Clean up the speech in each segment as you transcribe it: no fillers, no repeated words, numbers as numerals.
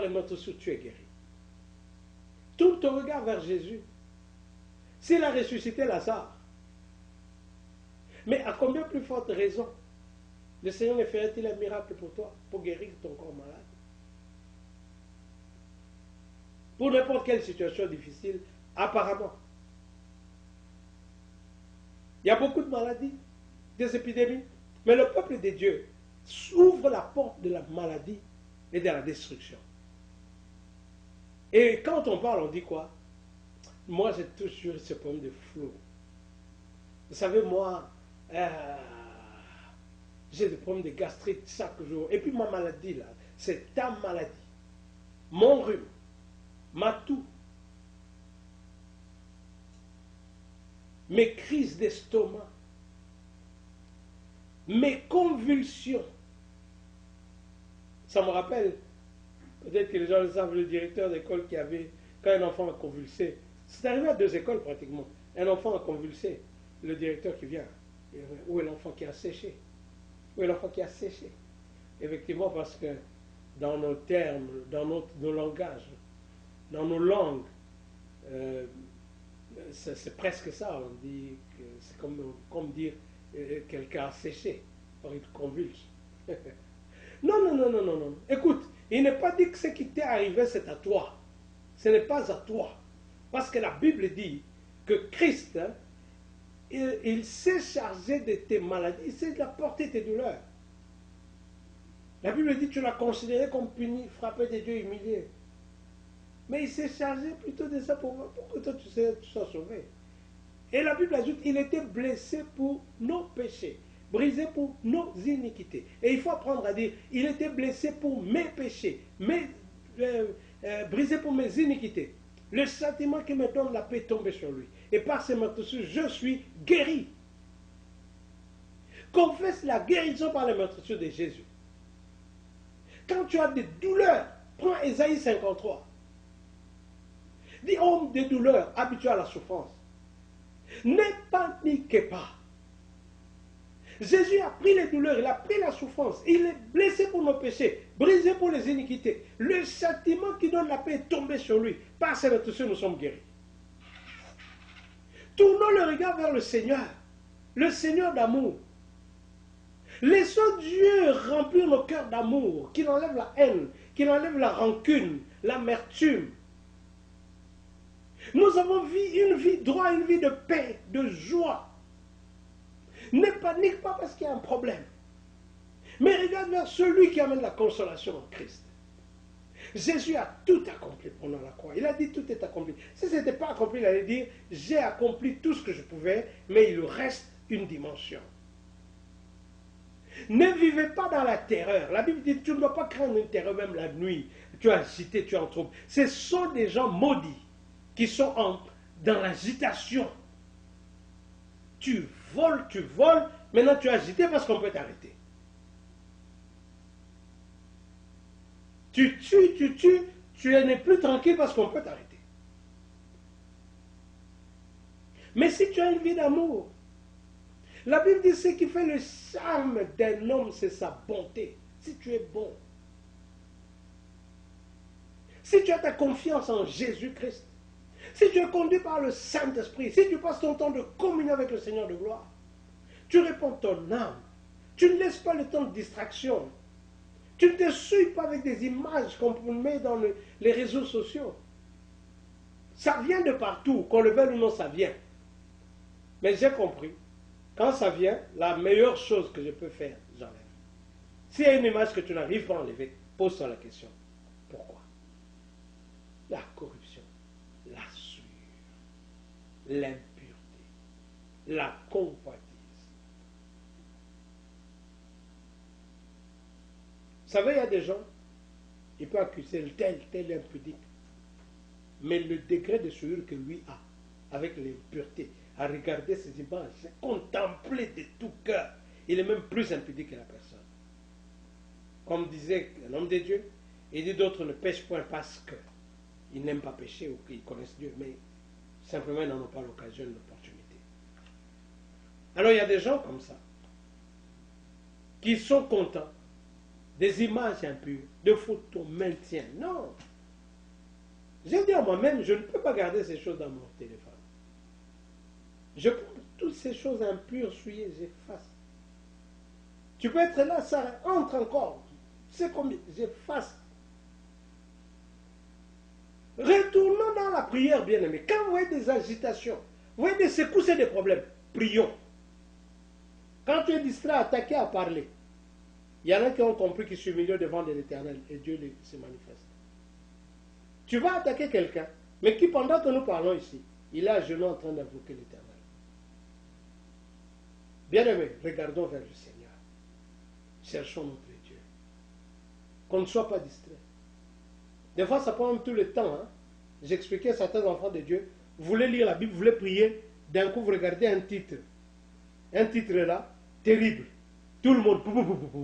notre sou, tu es guéri. Tourne ton regard vers Jésus. S'il a ressuscité Lazare, mais à combien plus forte raison le Seigneur ne ferait-il un miracle pour toi, pour guérir ton corps malade? Pour n'importe quelle situation difficile, apparemment. Il y a beaucoup de maladies, des épidémies, mais le peuple de Dieu ouvre la porte de la maladie et de la destruction. Et quand on parle, on dit quoi? Moi, j'ai toujours ce problème de flou. Vous savez, moi, j'ai des problèmes de gastrite chaque jour. Et puis ma maladie, là, c'est ta maladie. Mon rhume, ma toux, mes crises d'estomac, mes convulsions. Ça me rappelle, peut-être que les gens le savent, le directeur d'école qui avait, quand un enfant a convulsé, c'est arrivé à 2 écoles pratiquement, un enfant a convulsé, le directeur qui vient, où est l'enfant qui a séché? Où est l'enfant qui a séché? Effectivement, parce que dans nos termes, dans nos langages, dans nos langues, c'est presque ça, on dit que c'est comme dire quelqu'un a séché, or il convulse. Non. Écoute, il n'est pas dit que ce qui t'est arrivé, c'est à toi. Ce n'est pas à toi. Parce que la Bible dit que Christ, il s'est chargé de tes maladies, il s'est apporté tes douleurs. La Bible dit que tu l'as considéré comme puni, frappé de Dieu, humilié. Mais il s'est chargé plutôt de ça pour que toi tu sois sauvé. Et la Bible ajoute, il était blessé pour nos péchés, brisé pour nos iniquités. Et il faut apprendre à dire, il était blessé pour mes péchés, brisé pour mes iniquités. Le châtiment qui me donne la paix est tombé sur lui. Et par ces meurtrissures, je suis guéri. Confesse la guérison par les meurtrissures de Jésus. Quand tu as des douleurs, prends Ésaïe 53. Dis, homme de douleur, habitué à la souffrance, ne paniquez pas. Jésus a pris les douleurs, il a pris la souffrance, il est blessé pour nos péchés, brisé pour les iniquités. Le châtiment qui donne la paix est tombé sur lui. Par ses meurtrissures, nous sommes guéris. Tournons le regard vers le Seigneur d'amour. Laissons Dieu remplir nos cœurs d'amour, qu'il enlève la haine, qu'il enlève la rancune, l'amertume. Nous avons une vie droite, une vie de paix, de joie. Ne panique pas parce qu'il y a un problème. Mais regarde vers celui qui amène la consolation en Christ. Jésus a tout accompli pendant la croix. Il a dit tout est accompli. Si ce n'était pas accompli, il allait dire j'ai accompli tout ce que je pouvais, mais il reste une dimension. Ne vivez pas dans la terreur. La Bible dit tu ne dois pas craindre une terreur même la nuit. Tu es agité, tu es en trouble. Ce sont des gens maudits qui sont dans l'agitation. Tu voles, maintenant tu es agité parce qu'on peut t'arrêter. Tu tues, tu n'es plus tranquille parce qu'on peut t'arrêter. Mais si tu as une vie d'amour, la Bible dit ce qui fait le charme d'un homme, c'est sa bonté. Si tu es bon, si tu as ta confiance en Jésus-Christ, si tu es conduit par le Saint-Esprit, si tu passes ton temps de communion avec le Seigneur de gloire, tu réponds ton âme, tu ne laisses pas le temps de distraction, tu ne te suis pas avec des images qu'on met dans les réseaux sociaux. Ça vient de partout, qu'on le veuille ou non, ça vient. Mais j'ai compris, quand ça vient, la meilleure chose que je peux faire, j'enlève. S'il y a une image que tu n'arrives pas à enlever, pose-toi la question. Pourquoi? La corruption, la souillure, l'impureté, la convoitise. Vous savez, il y a des gens, il peut accuser tel impudique, mais le degré de souillure que lui a, avec l'impureté, à regarder ces images, à contempler de tout cœur, il est même plus impudique que la personne. Comme disait un homme de Dieu, il dit d'autres ne pêchent point parce qu'ils n'aiment pas pécher ou qu'ils connaissent Dieu, mais simplement ils n'en ont pas l'occasion, l'opportunité. Alors il y a des gens comme ça, qui sont contents des images impures, de photos, maintien. Non. J'ai dit à moi-même, je ne peux pas garder ces choses dans mon téléphone. Je prends toutes ces choses impures, souillées, j'efface. Tu peux être là, ça entre encore. C'est combien? J'efface. Retournons dans la prière, bien-aimé. Quand vous voyez des agitations, vous voyez des secousses et des problèmes, prions. Quand tu es distrait, attaqué à parler, il y en a qui ont compris qu'ils s'humilient devant de l'Éternel et Dieu se manifeste. Tu vas attaquer quelqu'un, mais qui pendant que nous parlons ici, il est à genoux en train d'invoquer l'Éternel. Bien-aimés, regardons vers le Seigneur. Cherchons notre Dieu. Qu'on ne soit pas distrait. Des fois, ça prend tout le temps. Hein? J'expliquais à certains enfants de Dieu, vous voulez lire la Bible, vous voulez prier, d'un coup vous regardez un titre. Un titre là, terrible. Tout le monde,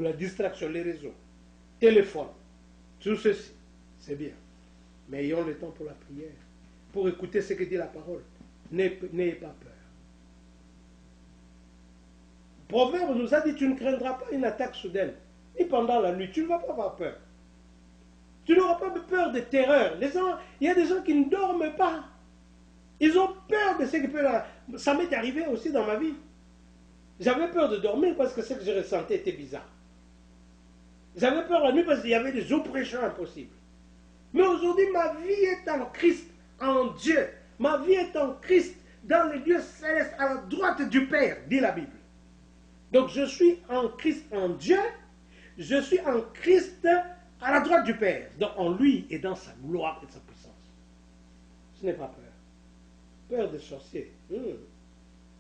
la distraction, les réseaux, téléphone, tout ceci, c'est bien. Mais ayons le temps pour la prière, pour écouter ce que dit la parole. N'ayez pas peur. Proverbe nous a dit, tu ne craindras pas une attaque soudaine, ni pendant la nuit, tu ne vas pas avoir peur. Tu n'auras pas peur de terreur. Il y a des gens qui ne dorment pas. Ils ont peur de ce qui peut... Ça m'est arrivé aussi dans ma vie. J'avais peur de dormir parce que ce que je ressentais était bizarre. J'avais peur la nuit parce qu'il y avait des oppressions impossibles. Mais aujourd'hui, ma vie est en Christ, en Dieu. Ma vie est en Christ, dans les lieux célestes, à la droite du Père, dit la Bible. Donc je suis en Christ, en Dieu. Je suis en Christ, à la droite du Père. Donc en lui et dans sa gloire et sa puissance. Ce n'est pas peur. Peur des sorciers.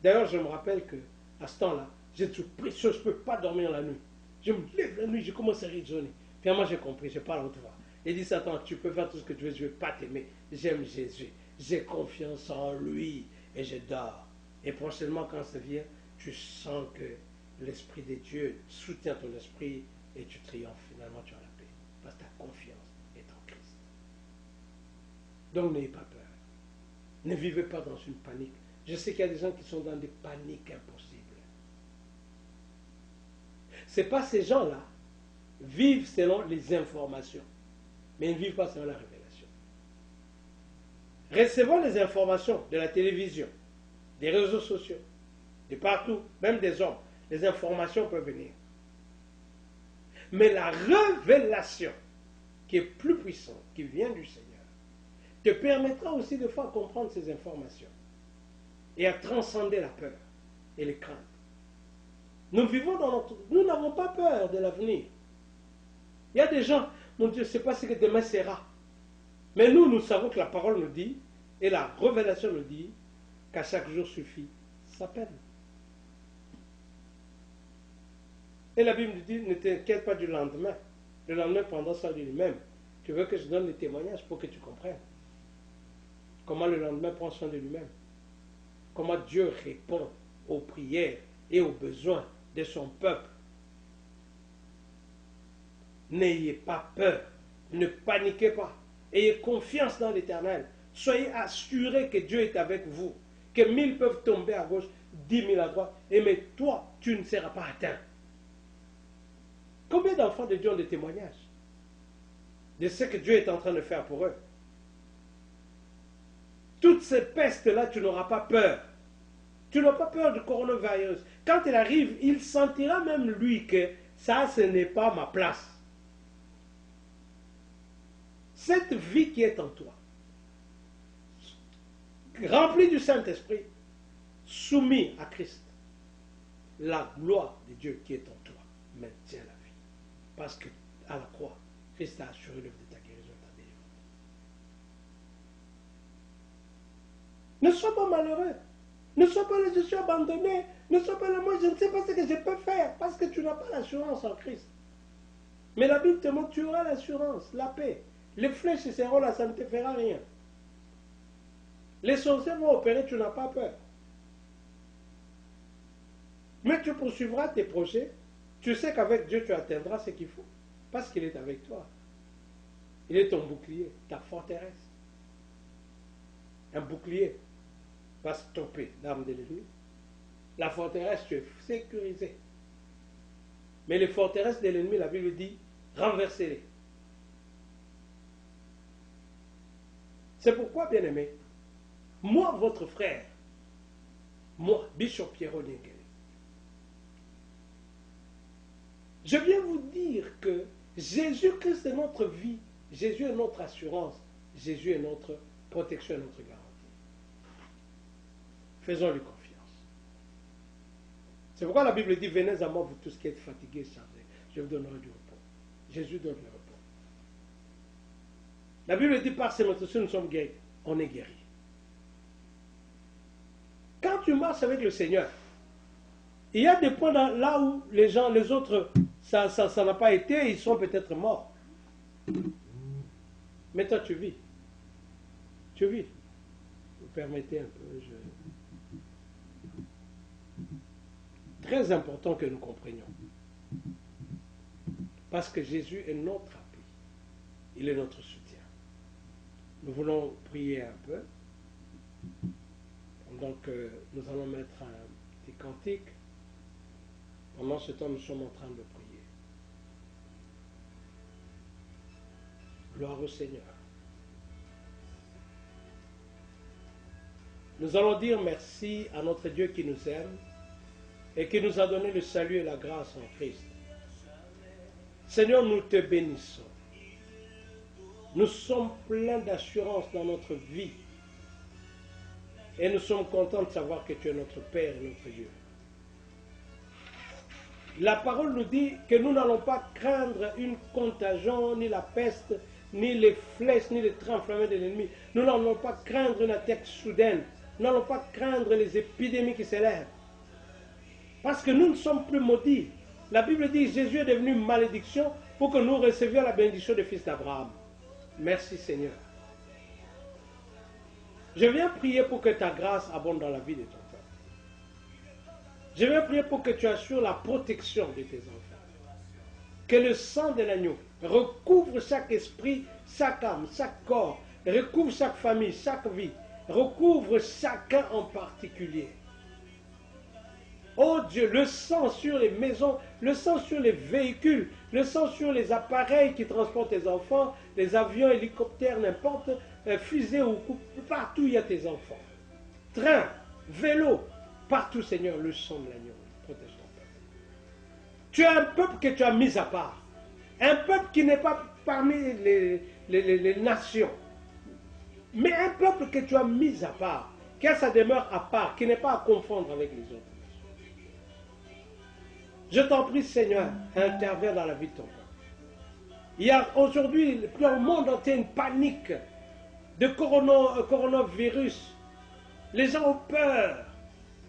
D'ailleurs, je me rappelle que à ce temps-là, j'ai tout précieux, je ne peux pas dormir la nuit. Je me lève la nuit, je commence à raisonner. Finalement, j'ai compris, je parle à haute voix. Il dit, Satan, tu peux faire tout ce que tu veux, je ne vais pas t'aimer. J'aime Jésus, j'ai confiance en lui et je dors. Et prochainement, quand ça vient, tu sens que l'Esprit de Dieu soutient ton esprit et tu triomphes. Finalement, tu as la paix. Parce que ta confiance est en Christ. Donc, n'ayez pas peur. Ne vivez pas dans une panique. Je sais qu'il y a des gens qui sont dans des paniques impossibles. Ce n'est pas ces gens-là vivent selon les informations, mais ils ne vivent pas selon la révélation. Recevons les informations de la télévision, des réseaux sociaux, de partout, même des hommes. Les informations peuvent venir. Mais la révélation, qui est plus puissante, qui vient du Seigneur, te permettra aussi de fois comprendre ces informations et à transcender la peur et les craintes. Nous vivons dans notre... Nous n'avons pas peur de l'avenir. Il y a des gens, mon Dieu, je ne sais pas ce que demain sera. Mais nous savons que la parole nous dit, et la révélation nous dit, qu'à chaque jour suffit sa peine. Et la Bible nous dit, ne t'inquiète pas du lendemain. Le lendemain prendra soin de lui-même. Tu veux que je donne les témoignages pour que tu comprennes comment le lendemain prend soin de lui-même. Comment Dieu répond aux prières et aux besoins de son peuple. N'ayez pas peur, ne paniquez pas, ayez confiance dans l'Éternel. Soyez assurés que Dieu est avec vous, que 1000 peuvent tomber à gauche, 10 000 à droite, et mais toi, tu ne seras pas atteint. Combien d'enfants de Dieu ont des témoignages de ce que Dieu est en train de faire pour eux? Toutes ces pestes-là, tu n'auras pas peur. Tu n'as pas peur du coronavirus. Quand il arrive, il sentira même lui que ça, ce n'est pas ma place. Cette vie qui est en toi, remplie du Saint-Esprit, soumis à Christ, la gloire de Dieu qui est en toi maintient la vie. Parce que à la croix, Christ a assuré l'œuvre de ta guérison et ta délivrance. Ne sois pas malheureux. Ne sois pas là, je suis abandonné. Ne sois pas là, moi je ne sais pas ce que je peux faire. Parce que tu n'as pas l'assurance en Christ. Mais la Bible te montre, tu auras l'assurance, la paix. Les flèches seront là, ça ne te fera rien. Les sorciers vont opérer, tu n'as pas peur. Mais tu poursuivras tes projets. Tu sais qu'avec Dieu, tu atteindras ce qu'il faut. Parce qu'il est avec toi. Il est ton bouclier, ta forteresse. Un bouclier va stopper l'arme de l'ennemi. La forteresse, tu es sécurisé. Mais les forteresses de l'ennemi, la Bible dit, Renversez-les. C'est pourquoi, bien-aimé, moi, votre frère, moi, Bishop Pierrot Nengele, je viens vous dire que Jésus-Christ est notre vie, Jésus est notre assurance, Jésus est notre protection et notre garantie. Faisons-lui confiance. C'est pourquoi la Bible dit, venez à moi, vous tous qui êtes fatigués et chargés, je vous donnerai du repos. Jésus donne le repos. La Bible dit, par ses méthodes, nous sommes guéris. On est guéris. Quand tu marches avec le Seigneur, il y a des points là où les gens, les autres, ça n'a pas été, ils sont peut-être morts. Mais toi, tu vis. Tu vis. Vous permettez un peu, Très important que nous comprenions. Parce que Jésus est notre appui. Il est notre soutien. Nous voulons prier un peu. Donc, nous allons mettre un petit cantique. Pendant ce temps, nous sommes en train de prier. Gloire au Seigneur. Nous allons dire merci à notre Dieu qui nous aime et qui nous a donné le salut et la grâce en Christ. Seigneur, nous te bénissons. Nous sommes pleins d'assurance dans notre vie. Et nous sommes contents de savoir que tu es notre Père et notre Dieu. La parole nous dit que nous n'allons pas craindre une contagion, ni la peste, ni les flèches, ni les traits enflammés de l'ennemi. Nous n'allons pas craindre une attaque soudaine. Nous n'allons pas craindre les épidémies qui s'élèvent. Parce que nous ne sommes plus maudits. La Bible dit que Jésus est devenu malédiction pour que nous recevions la bénédiction des fils d'Abraham. Merci Seigneur. Je viens prier pour que ta grâce abonde dans la vie de ton peuple. Je viens prier pour que tu assures la protection de tes enfants. Que le sang de l'agneau recouvre chaque esprit, chaque âme, chaque corps, recouvre chaque famille, chaque vie, recouvre chacun en particulier. Oh Dieu, le sang sur les maisons, le sang sur les véhicules, le sang sur les appareils qui transportent tes enfants, les avions, hélicoptères, n'importe, fusées ou partout il y a tes enfants. Train, vélo, partout Seigneur, le sang de l'agneau protège ton peuple. Tu as un peuple que tu as mis à part. Un peuple qui n'est pas parmi les nations. Mais un peuple que tu as mis à part, qui a sa demeure à part, qui n'est pas à confondre avec les autres. Je t'en prie, Seigneur, interviens dans la vie de ton peuple. Il y a aujourd'hui, dans le monde entier, une panique de coronavirus. Les gens ont peur.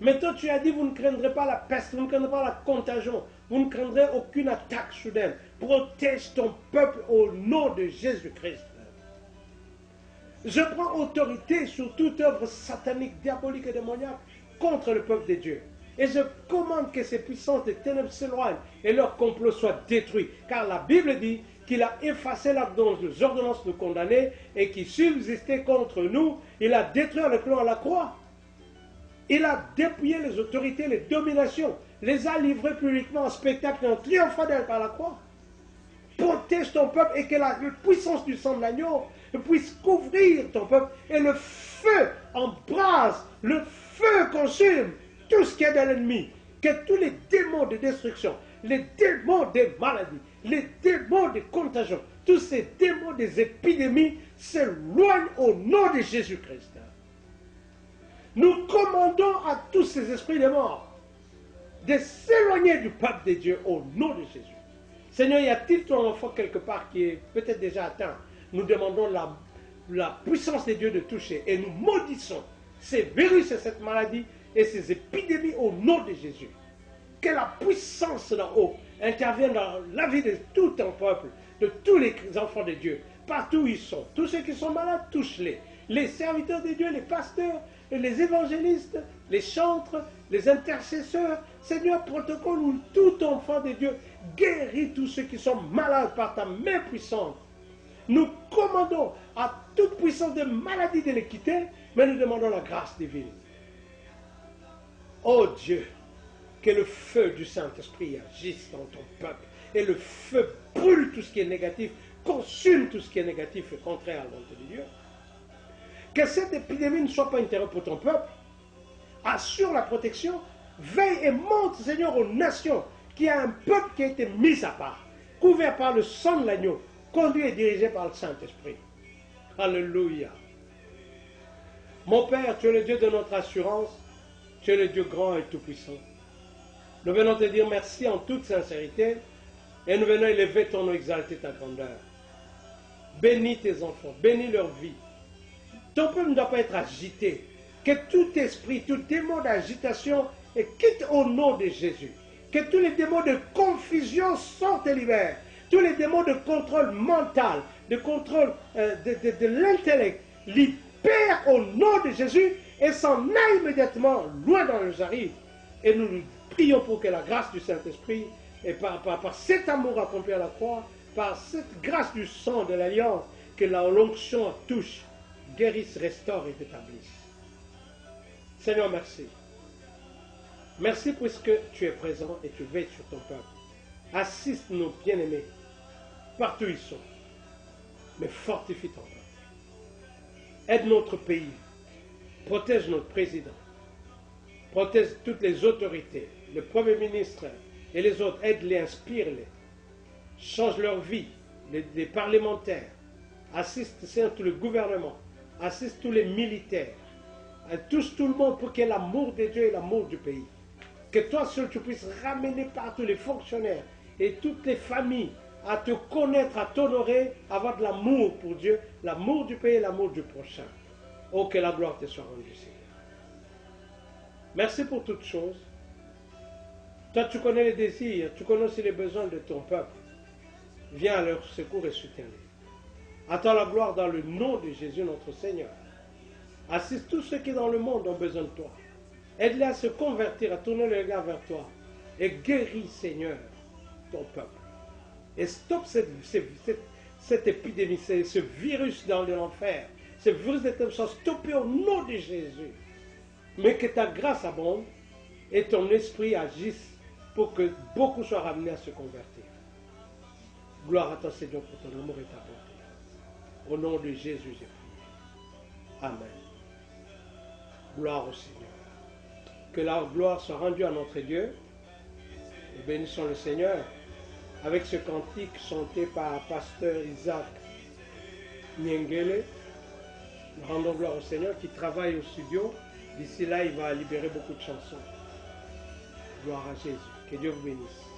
Mais toi, tu as dit, vous ne craindrez pas la peste, vous ne craindrez pas la contagion, vous ne craindrez aucune attaque soudaine. Protège ton peuple au nom de Jésus-Christ. Je prends autorité sur toute œuvre satanique, diabolique et démoniaque contre le peuple de Dieu. Et je commande que ces puissances des ténèbres s'éloignent et leur complot soit détruit. Car la Bible dit qu'il a effacé les ordonnances de condamner et qui subsistaient contre nous. Il a détruit le clou à la croix. Il a dépouillé les autorités, les dominations, les a livrés publiquement en spectacle et en triomphant d'elle par la croix. Protège ton peuple et que la puissance du sang de l'agneau puisse couvrir ton peuple et le feu embrase, le feu consume tout ce qu'il y a de l'ennemi, que tous les démons de destruction, les démons des maladies, les démons des contagions, tous ces démons des épidémies s'éloignent au nom de Jésus-Christ. Nous commandons à tous ces esprits de mort de s'éloigner du peuple de Dieu au nom de Jésus. Seigneur, y a-t-il ton enfant quelque part qui est peut-être déjà atteint? Nous demandons la puissance de Dieu de toucher et nous maudissons ces virus et cette maladie et ces épidémies au nom de Jésus. Que la puissance d'en haut intervienne dans la vie de tout un peuple, de tous les enfants de Dieu, partout où ils sont. Tous ceux qui sont malades, touche-les. Les serviteurs de Dieu, les pasteurs, les évangélistes, les chantres, les intercesseurs. Seigneur, protocole où tout enfant de Dieu guérit tous ceux qui sont malades par ta main puissante. Nous commandons à toute puissance de maladie de les quitter, mais nous demandons la grâce divine. Oh Dieu, que le feu du Saint-Esprit agisse dans ton peuple et le feu brûle tout ce qui est négatif, consume tout ce qui est négatif et contraire à la volonté de Dieu. Que cette épidémie ne soit pas une terreur pour ton peuple. Assure la protection, veille et montre, Seigneur, aux nations qu'il y a un peuple qui a été mis à part, couvert par le sang de l'agneau, conduit et dirigé par le Saint-Esprit. Alléluia. Mon Père, tu es le Dieu de notre assurance, tu es le Dieu grand et tout-puissant. Nous venons te dire merci en toute sincérité et nous venons élever ton nom, exalter ta grandeur. Bénis tes enfants, bénis leur vie. Ton peuple ne doit pas être agité. Que tout esprit, tout démon d'agitation quitte au nom de Jésus. Que tous les démons de confusion sortent et libèrent. Tous les démons de contrôle mental, de contrôle de l'intellect, libèrent au nom de Jésus et s'en aillent immédiatement loin dans les arrives. Et nous prions pour que la grâce du Saint-Esprit, et par cet amour accompli à la croix, par cette grâce du sang de l'Alliance, que l'onction touche, guérisse, restaure et établisse. Seigneur, merci. Merci puisque tu es présent et tu veilles sur ton peuple. Assiste nos bien-aimés, partout ils sont, mais fortifie ton peuple. Aide notre pays, protège notre président, protège toutes les autorités, le Premier ministre et les autres, aide-les, inspire-les, change leur vie, les parlementaires, assiste tout le gouvernement, assiste tous les militaires, touche tout le monde pour qu'il y ait l'amour de Dieu et l'amour du pays. Que toi seul tu puisses ramener partout les fonctionnaires et toutes les familles à te connaître, à t'honorer, avoir de l'amour pour Dieu, l'amour du pays et l'amour du prochain. Oh, que la gloire te soit rendue, Seigneur. Merci pour toutes choses. Toi, tu connais les désirs, tu connais aussi les besoins de ton peuple. Viens à leur secours et soutiens-les. Attends la gloire dans le nom de Jésus, notre Seigneur. Assiste tous ceux qui dans le monde ont besoin de toi. Aide-les à se convertir, à tourner le regard vers toi. Et guéris, Seigneur, ton peuple. Et stoppe cette épidémie, ce virus dans l'enfer, ce virus de ténèbres, stoppé au nom de Jésus. Mais que ta grâce abonde et ton esprit agisse pour que beaucoup soient ramenés à se convertir. Gloire à toi, Seigneur, pour ton amour et ta bonté. Au nom de Jésus, j'ai prié. Amen. Gloire au Seigneur. Que la gloire soit rendue à notre Dieu. Et bénissons le Seigneur avec ce cantique chanté par pasteur Isaac Nyengele. Nous rendons gloire au Seigneur qui travaille au studio. D'ici là, il va libérer beaucoup de chansons. Gloire à Jésus. Que Dieu vous bénisse.